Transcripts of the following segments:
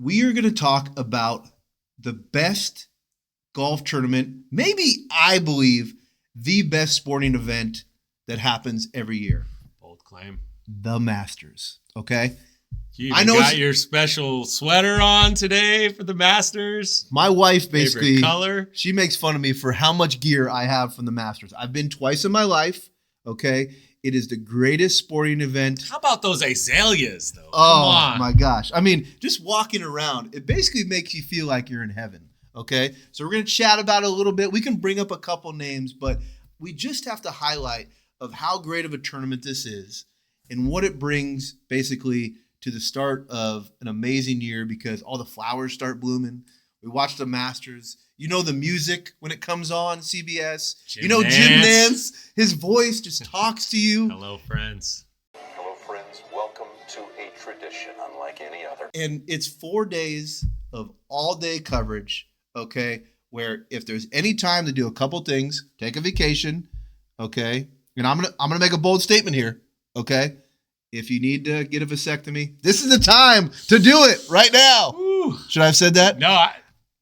we are going to talk about the best golf tournament, maybe I believe the best sporting event that happens every year. Bold claim. The Masters. Okay. You got your special sweater on today for the Masters. My wife basically, favorite color. She makes fun of me for how much gear I have from the Masters. I've been twice in my life. Okay. It is the greatest sporting event. How about those azaleas, though? Oh, my gosh. I mean, just walking around, it basically makes you feel like you're in heaven. Okay. So we're going to chat about it a little bit. We can bring up a couple names, but we just have to highlight of how great of a tournament this is and what it brings basically to the start of an amazing year because all the flowers start blooming. We watch the Masters. You know the music when it comes on CBS. Jim Nantz. His voice just talks to you. Hello, friends. Hello, friends. Welcome to a tradition unlike any other. And it's 4 days of all-day coverage, okay, where if there's any time to do a couple things, take a vacation, okay, and I'm gonna make a bold statement here, okay? If you need to get a vasectomy, this is the time to do it right now. Ooh. Should I have said that? No,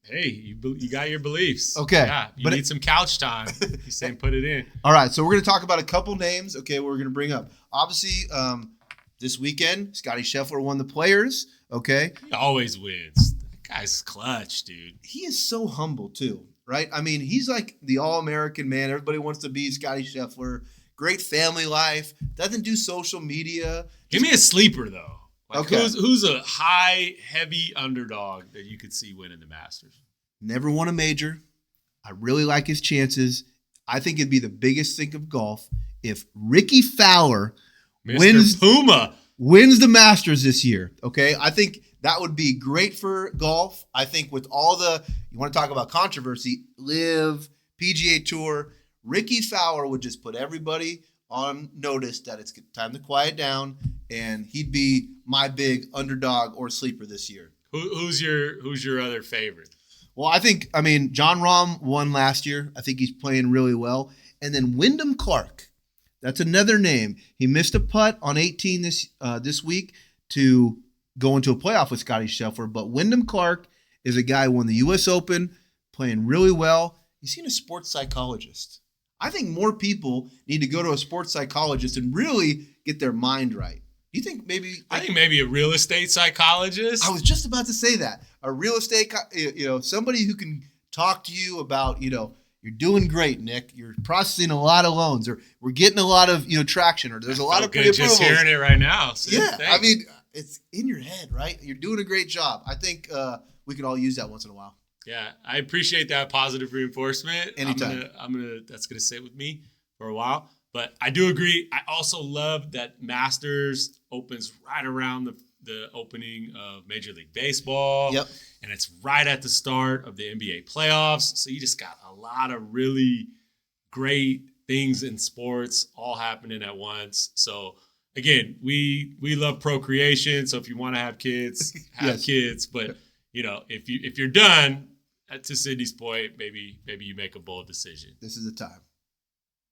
hey, you got your beliefs. Okay. Yeah, you need some couch time. He's saying put it in. All right, so we're going to talk about a couple names, okay, we're going to bring up. Obviously, this weekend, Scottie Schaeffler won the Players, okay? He always wins. That guy's clutch, dude. He is so humble, too, right? I mean, he's like the all-American man. Everybody wants to be Scottie Schaeffler. Great family life. Doesn't do social media. Give me a sleeper, though. Like okay. Who's a high, heavy underdog that you could see winning the Masters? Never won a major. I really like his chances. I think it'd be the biggest thing of golf if Ricky Fowler wins the Masters this year. Okay, I think that would be great for golf. I think with all you want to talk about controversy, LIV, PGA Tour, Ricky Fowler would just put everybody on notice that it's time to quiet down, and he'd be my big underdog or sleeper this year. Who's your other favorite? Well, I mean, Jon Rahm won last year. I think he's playing really well. And then Wyndham Clark, that's another name. He missed a putt on 18 this week to go into a playoff with Scottie Schaeffler. But Wyndham Clark is a guy who won the U.S. Open, playing really well. He's seen a sports psychologist. I think more people need to go to a sports psychologist and really get their mind right. You think maybe? I think maybe a real estate psychologist. I was just about to say that. A real estate, somebody who can talk to you about, you're doing great, Nick. You're processing a lot of loans, or we're getting a lot of, traction, or there's a lot of pre-approvals. Just hearing it right now. So yeah, thanks. I mean, it's in your head, right? You're doing a great job. I think we could all use that once in a while. Yeah, I appreciate that positive reinforcement. Anytime. That's gonna sit with me for a while. But I do agree. I also love that Masters opens right around the opening of Major League Baseball. Yep. And it's right at the start of the NBA playoffs. So you just got a lot of really great things in sports all happening at once. So again, we love procreation. So if you want to have kids, have kids. But if you're done, to Sidney's point, maybe you make a bold decision. This is the time.